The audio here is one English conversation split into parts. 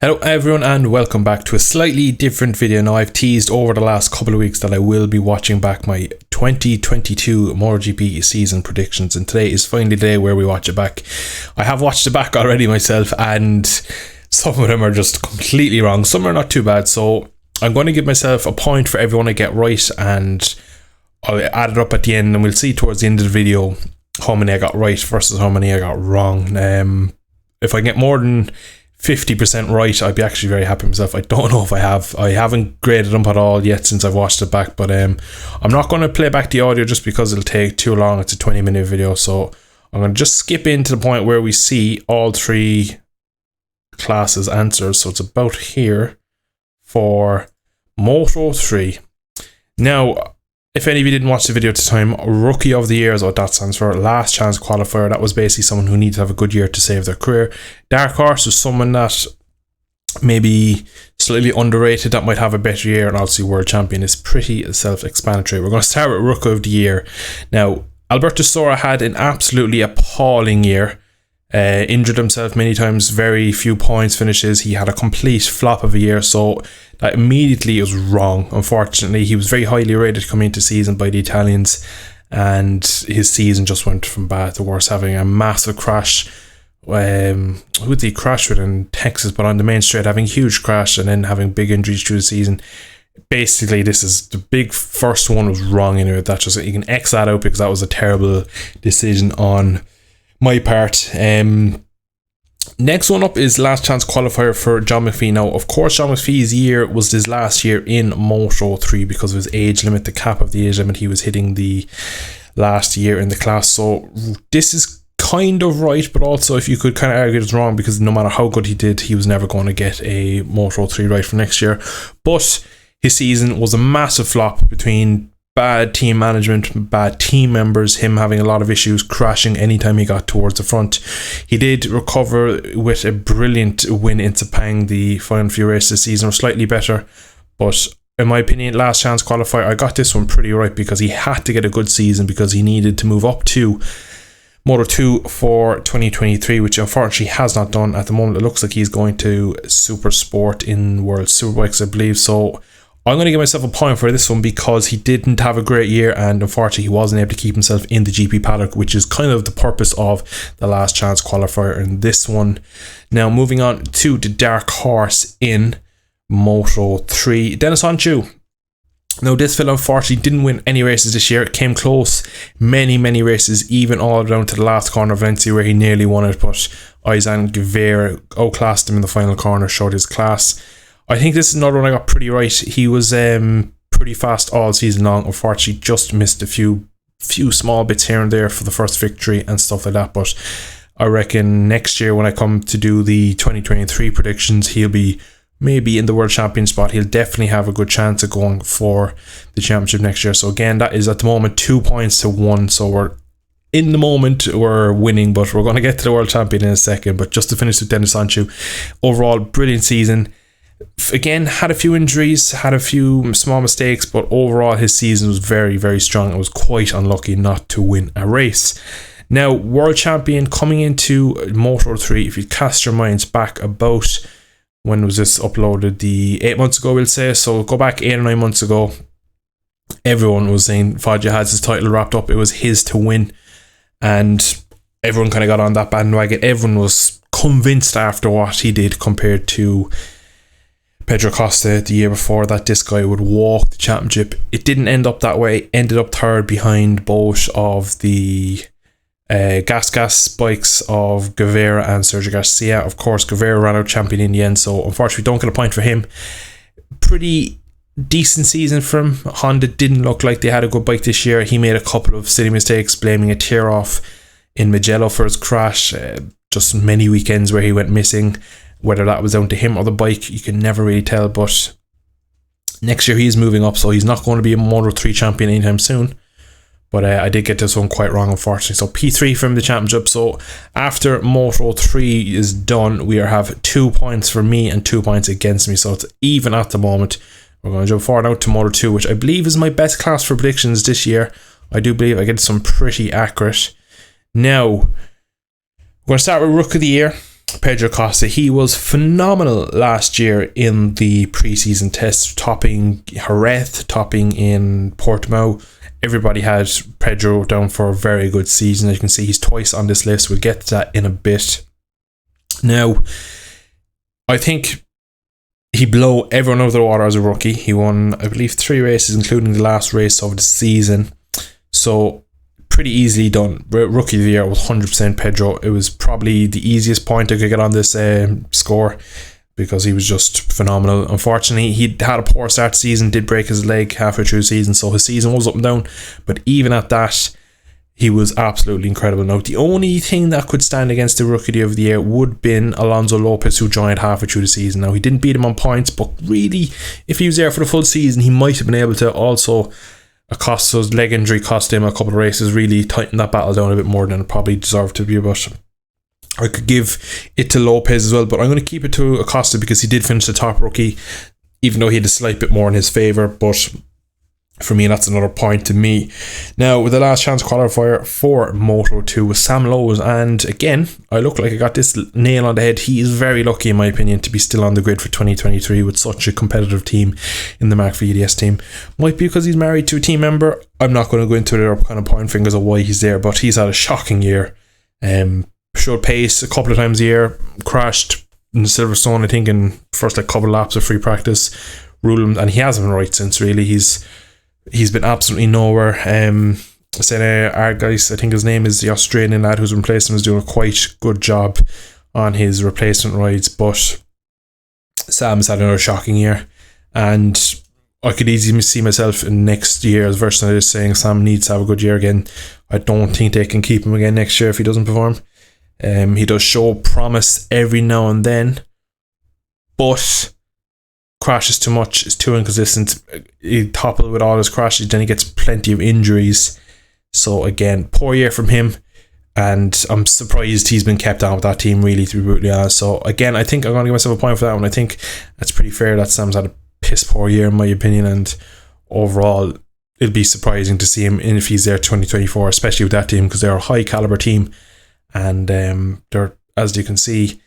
Hello everyone and welcome back to a slightly different video. Now I've teased over the last couple of weeks that I will be watching back my 2022 Motogp season predictions, and today is finally the day where we watch it back. I have watched it back already myself and some of them are just completely wrong, some are not too bad, so I'm going to give myself a point for everyone I get right and I'll add it up at the end and we'll see towards the end of the video how many I got right versus how many I got wrong. If I get more than 50% right, I'd be actually very happy with myself. I don't know if I have. I haven't graded them at all yet since I've watched it back, but I'm not going to play back the audio just because it'll take too long. It's a 20-minute video, so I'm going to just skip into the point where we see all three classes answers. So it's about here for Moto 3. Now, if any of you didn't watch the video at the time, Rookie of the Year is what that stands for. Last chance qualifier. That was basically someone who needed to have a good year to save their career. Dark Horse is someone that maybe slightly underrated that might have a better year, and obviously World Champion is pretty self-explanatory. We're going to start with Rookie of the Year. Now, Alberto Sora had an absolutely appalling year. Injured himself many times, very few points finishes. He had a complete flop of a year, so that immediately was wrong. Unfortunately, he was very highly rated coming into season by the Italians, and his season just went from bad to worse, having a massive crash. Who did he crash with in Texas? But on the main straight, having a huge crash and then having big injuries through the season. Basically, this is the big first one was wrong anyway. That just, you can X that out because that was a terrible decision on my part. Next one up is last chance qualifier for John McPhee. Now, of course, John McPhee's year was his last year in Moto 3 because of his age limit, the cap of the age limit. He was hitting the last year in the class. So this is kind of right, but also if you could kind of argue it's wrong because no matter how good he did, he was never going to get a Moto 3 right for next year. But his season was a massive flop between bad team management, bad team members, him having a lot of issues, crashing anytime he got towards the front. He did recover with a brilliant win in Sepang. The final few races this season were slightly better, but in my opinion, last chance qualifier, I got this one pretty right because he had to get a good season because he needed to move up to Moto 2 for 2023, which unfortunately has not done at the moment. It looks like he's going to Super Sport in World Superbikes, I believe. So I'm going to give myself a point for this one because he didn't have a great year and unfortunately he wasn't able to keep himself in the GP paddock, which is kind of the purpose of the last chance qualifier in this one. Now moving on to the Dark Horse in Moto 3, Dennis Onchu. Now this fella unfortunately didn't win any races this year. It came close many races, even all down to the last corner of Valencia where he nearly won it, but Izan Guevara outclassed him in the final corner, showed his class. I think this is another one I got pretty right. He was pretty fast all season long. Unfortunately, just missed a few small bits here and there for the first victory and stuff like that. But I reckon next year when I come to do the 2023 predictions, he'll be maybe in the World Champion spot. He'll definitely have a good chance of going for the championship next year. So again, that is at the moment 2 points to 1. So we're in the moment we're winning, but we're going to get to the World Champion in a second. But just to finish with Dennis Onchu, overall brilliant season. Again, had a few injuries, had a few small mistakes, but overall his season was very strong. I was quite unlucky not to win a race. Now, World Champion coming into Moto 3, if you cast your minds back about, when was this uploaded? The 8 months ago, we'll say. So go back 8 or 9 months ago, everyone was saying Foggia has his title wrapped up. It was his to win, and everyone kind of got on that bandwagon. Everyone was convinced after what he did compared to Pedro Costa the year before that this guy would walk the championship. It didn't end up that way. Ended up third behind both of the gas bikes of Guevara and Sergio Garcia. Of course, Guevara ran out champion in the end, so unfortunately don't get a point for him. Pretty decent season for him. Honda didn't look like they had a good bike this year. He made a couple of silly mistakes, blaming a tear off in Mugello for his crash. Just many weekends where he went missing. Whether that was down to him or the bike, you can never really tell. But next year he's moving up, so he's not going to be a Moto 3 champion anytime soon. But I did get this one quite wrong, unfortunately. So P3 from the championship. So after Moto 3 is done, we have 2 points for me and 2 points against me. So it's even at the moment. We're going to jump forward now to Moto 2, which I believe is my best class for predictions this year. I do believe I get some pretty accurate. Now, we're going to start with Rookie of the Year. Pedro Acosta, he was phenomenal last year in the preseason tests, topping Jerez, topping in Portimao. Everybody had Pedro down for a very good season. As you can see, he's twice on this list. We'll get to that in a bit. Now, I think he blew everyone out of the water as a rookie. He won, I believe, 3 races, including the last race of the season. So, pretty easily done. Rookie of the year was 100% Pedro. It was probably the easiest point I could get on this score, because he was just phenomenal. Unfortunately, he had a poor start to the season, did break his leg halfway through the season, so his season was up and down. But even at that, he was absolutely incredible. Now, the only thing that could stand against the Rookie of the Year would have been Alonso Lopez, who joined halfway through the season. Now, he didn't beat him on points, but really, if he was there for the full season, he might have been able to also. Acosta's leg injury cost him a couple of races, really tightened that battle down a bit more than it probably deserved to be. But I could give it to Lopez as well, but I'm going to keep it to Acosta because he did finish the top rookie, even though he had a slight bit more in his favour. But for me, that's another point to me. Now, with the last chance qualifier for Moto2 was Sam Lowes, and again, I look like I got this nail on the head. He is very lucky, in my opinion, to be still on the grid for 2023 with such a competitive team in the Mark VDS team. Might be because he's married to a team member. I'm not going to go into the kind of point fingers of why he's there, but he's had a shocking year. Showed pace a couple of times a year, crashed in Silverstone, I think, in first couple of laps of free practice, ruled him, and he hasn't been right since, really. He's been absolutely nowhere. Our guys, I think his name is the Australian lad who's replaced him, is doing a quite good job on his replacement rides, but Sam's had another shocking year, and I could easily see myself in next year's version of this saying Sam needs to have a good year again. I don't think they can keep him again next year if he doesn't perform. He does show promise every now and then, but crashes too much, is too inconsistent. He toppled with all his crashes, then he gets plenty of injuries. So again, poor year from him, and I'm surprised he's been kept on with that team, really, to be brutally honest. So again, I think I'm going to give myself a point for that one. I think that's pretty fair that Sam's had a piss poor year, in my opinion, and overall it'll be surprising to see him in if he's there 2024, especially with that team, because they're a high caliber team, and they're, as you can see,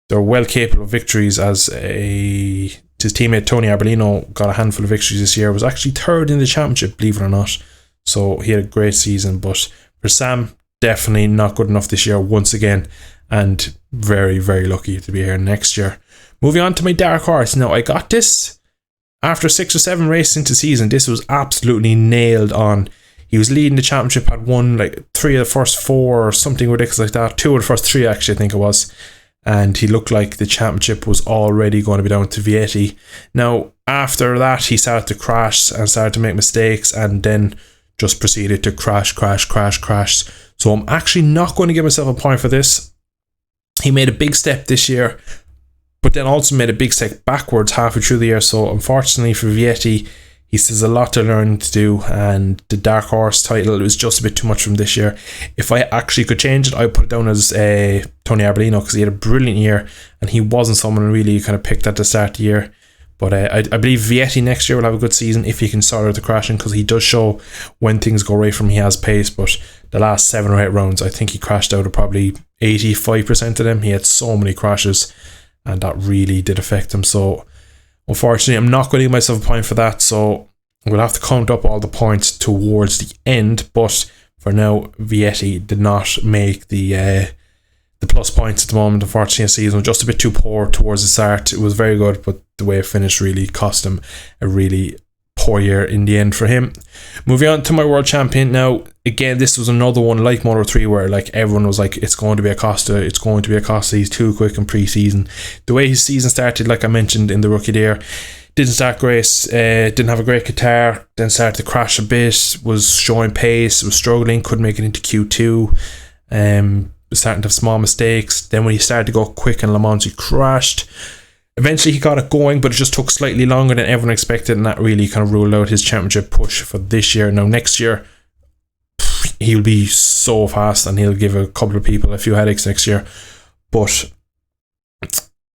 they're well capable of victories. As his teammate Tony Arbolino got a handful of victories this year, was actually third in the championship, believe it or not. So he had a great season, but for Sam, definitely not good enough this year once again, and very, very lucky to be here next year. Moving on to my dark horse. Now, I got this after 6 or 7 races into the season. This was absolutely nailed on. He was leading the championship, had won like 3 of the first 4 or something ridiculous like that. 2 of the first 3, actually, I think it was. And he looked like the championship was already going to be down to Vietti. Now, after that, he started to crash and started to make mistakes, and then just proceeded to crash. So I'm actually not going to give myself a point for this. He made a big step this year, but then also made a big step backwards halfway through the year. So unfortunately for Vietti, he still has a lot to learn to do, and the dark horse title was just a bit too much from this year. If I actually could change it, I would put it down as Tony Arbolino, because he had a brilliant year, and he wasn't someone who really kind of picked at the start of the year. But I believe Vietti next year will have a good season if he can sort out the crashing, because he does show when things go right from him, he has pace. But the last 7 or 8 rounds, I think he crashed out of probably 85% of them. He had so many crashes, and that really did affect him. So unfortunately, I'm not going to give myself a point for that, so we'll have to count up all the points towards the end. But for now, Vietti did not make the plus points at the moment. Unfortunately, his season was just a bit too poor towards the start. It was very good, but the way it finished really cost him a really poor year in the end for him. Moving on to my world champion. Now, again, this was another one like Moto3 where like everyone was like, it's going to be Acosta, he's too quick in pre-season. The way his season started, like I mentioned in the rookie there, didn't start great, didn't have a great Qatar, then started to crash a bit, was showing pace, was struggling, couldn't make it into Q2, was starting to have small mistakes. Then when he started to go quick in Le Mans, he crashed. Eventually he got it going, but it just took slightly longer than everyone expected, and that really kind of ruled out his championship push for this year. Now next year, he'll be so fast, and he'll give a couple of people a few headaches next year. But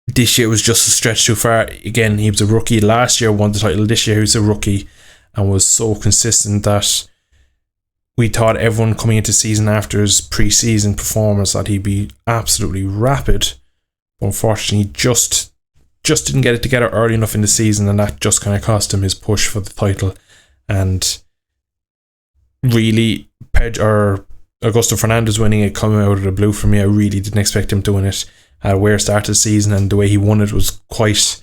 this year was just a stretch too far. Again, he was a rookie. Last year won the title. This year he was a rookie and was so consistent that we thought everyone coming into season after his pre-season performance that he'd be absolutely rapid. But unfortunately, just didn't get it together early enough in the season, and that just kind of cost him his push for the title. And really, Augusto Fernandez winning it coming out of the blue for me. I really didn't expect him to win it. Had a weird start to the season, and the way he won it was quite...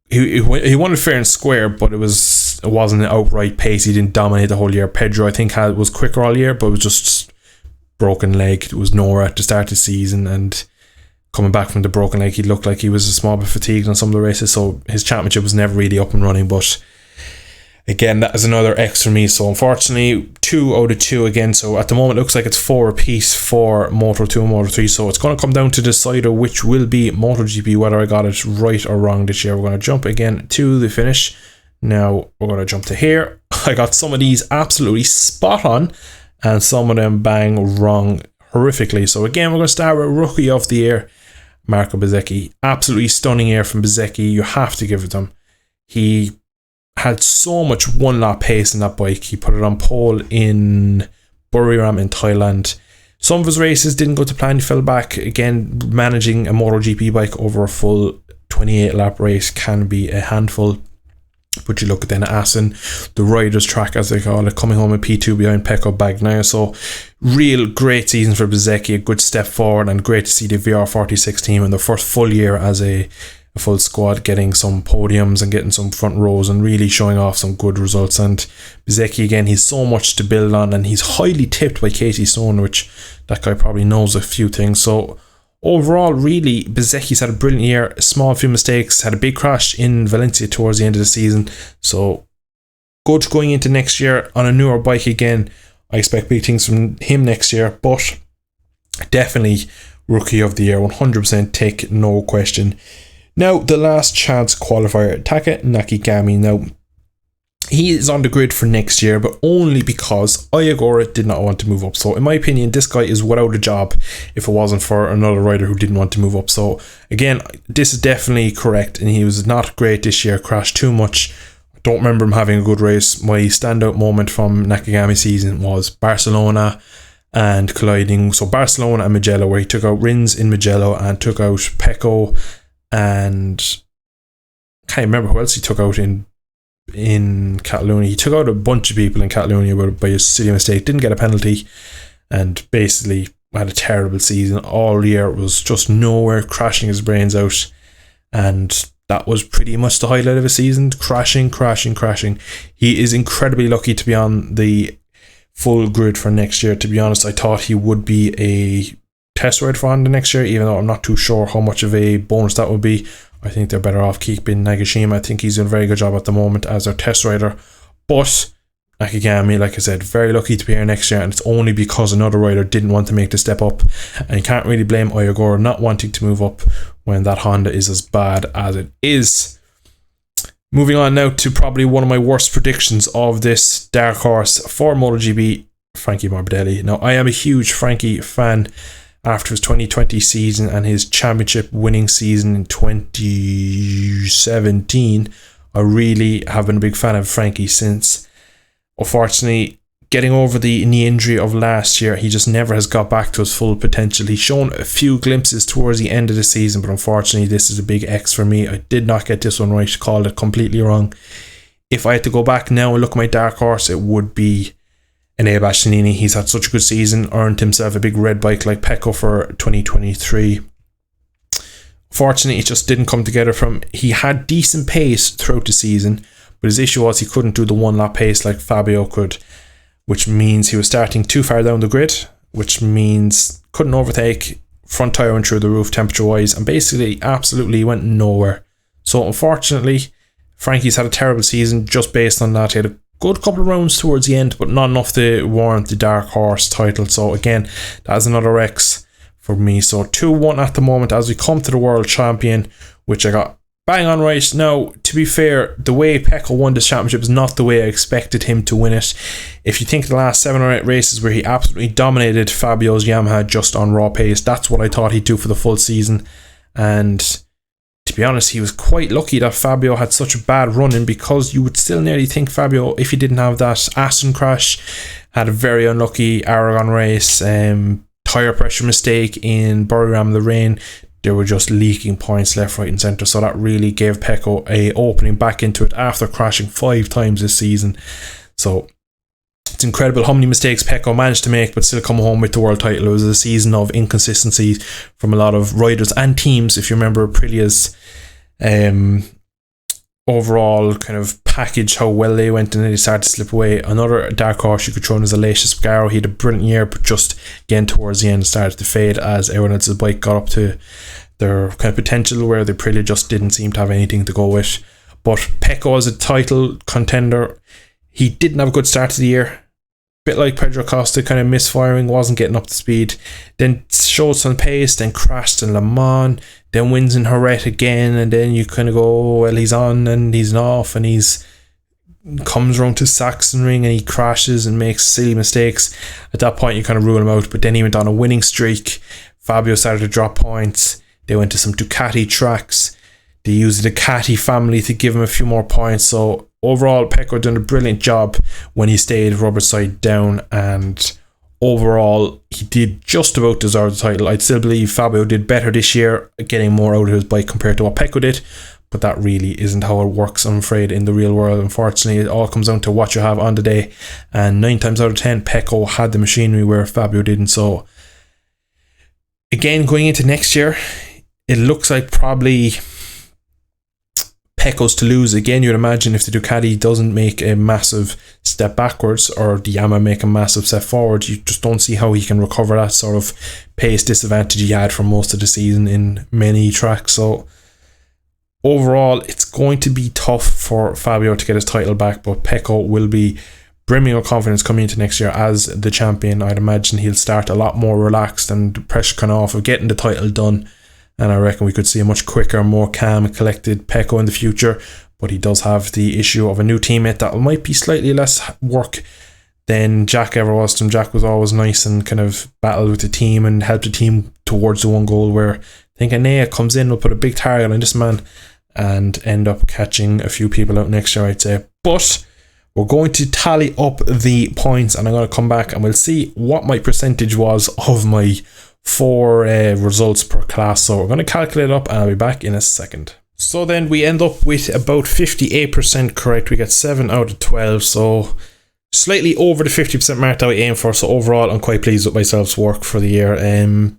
He won it fair and square, but it wasn't an outright pace. He didn't dominate the whole year. Pedro, I think, was quicker all year, but it was just broken leg. It was nowhere at the start of the season, and coming back from the broken leg, he looked like he was a small bit fatigued on some of the races, so his championship was never really up and running. But again, that is another X for me. So unfortunately, 2 out of 2 again. So at the moment, it looks like it's 4 apiece for Moto2 and Moto3. So it's going to come down to decider which will be MotoGP, whether I got it right or wrong this year. We're going to jump again to the finish. Now we're going to jump to here. I got some of these absolutely spot on, and some of them bang wrong horrifically. So again, we're going to start with Rookie of the Year, Marco Bezzecchi. Absolutely stunning year from Bezzecchi. You have to give it to him. He had so much one-lap pace in that bike. He put it on pole in Buriram in Thailand. Some of his races didn't go to plan. He fell back. Again, managing a MotoGP bike over a full 28-lap race can be a handful. But you look at then Assen, the Riders track as they call it, coming home in P2 behind Pecco Bagnaia. So real great season for Bezzecchi, a good step forward, and great to see the VR46 team in their first full year as a full squad getting some podiums and getting some front rows and really showing off some good results. And Bezzecchi, again, he's so much to build on, and he's highly tipped by Casey Stone, which that guy probably knows a few things. So overall, really, Bezzecchi's had a brilliant year. A small few mistakes, had a big crash in Valencia towards the end of the season. So good going into next year on a newer bike again. I expect big things from him next year, but definitely Rookie of the Year, 100% tick, no question. Now, the last chance qualifier, Taka Nakagami. Now, he is on the grid for next year, but only because Ayagora did not want to move up. So in my opinion, this guy is without a job if it wasn't for another rider who didn't want to move up. So again, this is definitely correct, and he was not great this year, crashed too much. I don't remember him having a good race. My standout moment from Nakagami season was Barcelona and colliding. So Barcelona and Mugello, where he took out Rins in Mugello and took out Pecco, and I can't remember who else he took out in Catalonia. He took out a bunch of people in Catalonia by a silly mistake, didn't get a penalty, and basically had a terrible season all year. It was just nowhere, crashing his brains out, and that was pretty much the highlight of his season. Crashing. He is incredibly lucky to be on the full grid for next year. To be honest, I thought he would be a test rider for Honda next year, even though I'm not too sure how much of a bonus that would be. I think they're better off keeping Nagashima. I think he's doing a very good job at the moment as their test rider. But Nakagami, like I said, very lucky to be here next year, and it's only because another rider didn't want to make the step up. And you can't really blame Ayagora not wanting to move up when that Honda is as bad as it is. Moving on now to probably one of my worst predictions of this dark horse for MotoGP, Frankie Morbidelli. Now, I am a huge Frankie fan. After his 2020 season and his championship winning season in 2017, I really have been a big fan of Frankie since. Unfortunately, getting over the knee injury of last year, he just never has got back to his full potential. He's shown a few glimpses towards the end of the season, but unfortunately, this is a big X for me. I did not get this one right, called it completely wrong. If I had to go back now and look at my dark horse, it would be Enea Bastianini. He's had such a good season, earned himself a big red bike like Pecco for 2023. Fortunately, it just didn't come together from him. He had decent pace throughout the season, but his issue was he couldn't do the one lap pace like Fabio could, which means he was starting too far down the grid, which means couldn't overtake, front tyre went through the roof temperature wise, and basically absolutely went nowhere. So unfortunately, Frankie's had a terrible season just based on that. He had a good couple of rounds towards the end, but not enough to warrant the dark horse title. So again, that is another X for me. So 2-1 at the moment as we come to the world champion, which I got bang on right. Now, to be fair, the way Pecco won this championship is not the way I expected him to win it. If you think of the last 7 or 8 races where he absolutely dominated Fabio's Yamaha just on raw pace, that's what I thought he'd do for the full season. And to be honest, he was quite lucky that Fabio had such a bad run-in, because you would still nearly think Fabio, if he didn't have that Aston crash, had a very unlucky Aragon race, tyre pressure mistake in Buriram, the rain, they were just leaking points left, right and centre. So that really gave Pecco a opening back into it after crashing 5 times this season. So it's incredible how many mistakes Pecco managed to make but still come home with the world title. It was a season of inconsistency from a lot of riders and teams. If you remember Aprilia's overall kind of package, how well they went, and then they started to slip away. Another dark horse you could throw in is Aleix Espargaro. He had a brilliant year, but just again towards the end started to fade as everyone else's bike got up to their kind of potential, where the Aprilia just didn't seem to have anything to go with. But Pecco as a title contender, he didn't have a good start to the year. Bit like Pedro Acosta, kind of misfiring, wasn't getting up to speed, then showed some pace, then crashed in Le Mans, then wins in Jerez again, and then you kind of go, oh, well, he's on and he's off, and he's comes around to Sachsenring and he crashes and makes silly mistakes. At that point you kind of rule him out, but then he went on a winning streak. Fabio started to drop points. They went to some Ducati tracks. They used the Ducati family to give him a few more points. So overall, Pecco done a brilliant job when he stayed rubber side down, and overall he did just about deserve the title. I'd still believe Fabio did better this year, getting more out of his bike compared to what Pecco did, but that really isn't how it works, I'm afraid, in the real world. Unfortunately, it all comes down to what you have on the day, and 9 times out of 10 Pecco had the machinery where Fabio didn't. So again, going into next year, it looks like probably Pecco's to lose. Again, you'd imagine if the Ducati doesn't make a massive step backwards, or the Yamaha make a massive step forward, you just don't see how he can recover that sort of pace disadvantage he had for most of the season in many tracks. So overall, it's going to be tough for Fabio to get his title back, but Pecco will be brimming of confidence coming into next year as the champion. I'd imagine he'll start a lot more relaxed and the pressure kind of off of getting the title done. And I reckon we could see a much quicker, more calm and collected Pecco in the future. But he does have the issue of a new teammate that might be slightly less work than Jack ever was to him. Jack was always nice and kind of battled with the team and helped the team towards the one goal, where I think Enea comes in, will put a big target on this man and end up catching a few people out next year, I'd say. But we're going to tally up the points, and I'm going to come back and we'll see what my percentage was of my 4 results per class. So we're going to calculate it up and I'll be back in a second. So then we end up with about 58% correct. We get 7 out of 12, so slightly over the 50% mark that we aim for. So overall, I'm quite pleased with myself's work for the year.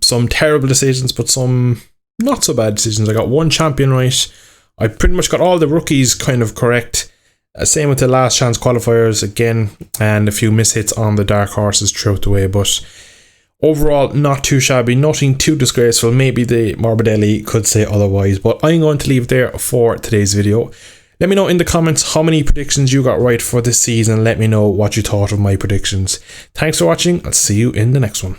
Some terrible decisions, but some not so bad decisions. I got 1 champion right. I pretty much got all the rookies kind of correct. Same with the last chance qualifiers again, and a few mishits on the dark horses throughout the way. But overall, not too shabby, nothing too disgraceful. Maybe the Morbidelli could say otherwise, but I'm going to leave it there for today's video. Let me know in the comments how many predictions you got right for this season. Let me know what you thought of my predictions. Thanks for watching. I'll see you in the next one.